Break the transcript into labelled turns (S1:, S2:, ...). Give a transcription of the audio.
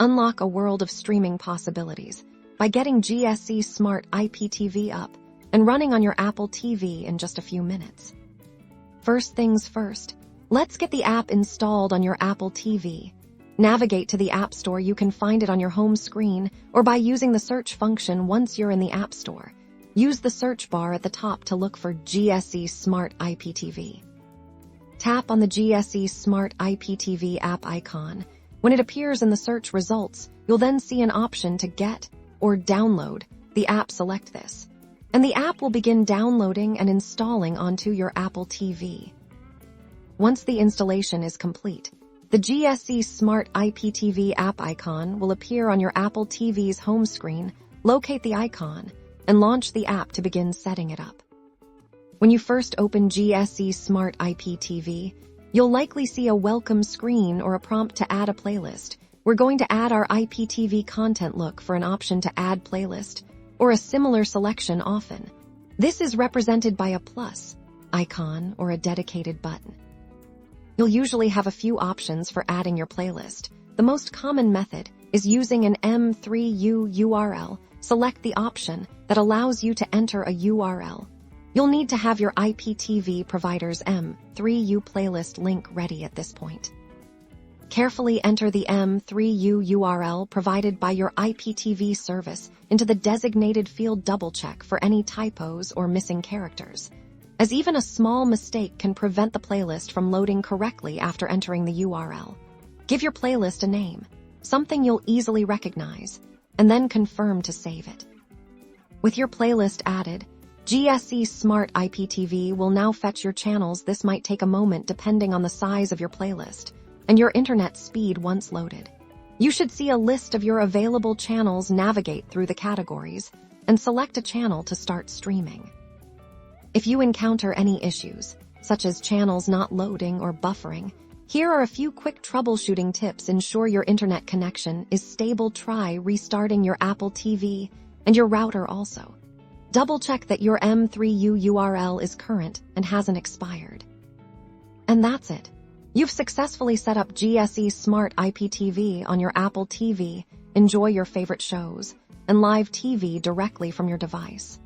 S1: Unlock a world of streaming possibilities by getting GSC Smart IPTV up and running on your Apple TV in just a few minutes. First things first, let's get the app installed on your Apple TV. Navigate to the App Store. You can find it on your home screen or by using the search function once you're in the App Store. Use the search bar at the top to look for GSE Smart IPTV. Tap on the GSE Smart IPTV app icon. When it appears in the search results, you'll then see an option to get or download the app. Select this, and the app will begin downloading and installing onto your Apple TV. Once the installation is complete, the GSE Smart IPTV app icon will appear on your Apple TV's home screen. Locate the icon and launch the app to begin setting it up. When you first open GSE Smart IPTV, you'll likely see a welcome screen or a prompt to add a playlist. We're going to add our IPTV content. Look for an option to add playlist or a similar selection often. This is represented by a plus icon or a dedicated button. You'll usually have a few options for adding your playlist. The most common method is using an M3U URL. Select the option that allows you to enter a URL. You'll need to have your IPTV provider's M3U playlist link ready at this point. Carefully enter the M3U URL provided by your IPTV service into the designated field. Double-check for any typos or missing characters, as even a small mistake can prevent the playlist from loading correctly after entering the URL. Give your playlist a name, something you'll easily recognize, and then confirm to save it. With your playlist added, GSE Smart IPTV will now fetch your channels. This might take a moment depending on the size of your playlist and your internet speed. Once loaded, you should see a list of your available channels. Navigate through the categories and select a channel to start streaming. If you encounter any issues, such as channels not loading or buffering, here are a few quick troubleshooting tips. Ensure your internet connection is stable. Try restarting your Apple TV and your router also. Double-check that your M3U URL is current and hasn't expired. And that's it. You've successfully set up GSE Smart IPTV on your Apple TV. Enjoy your favorite shows and live TV directly from your device.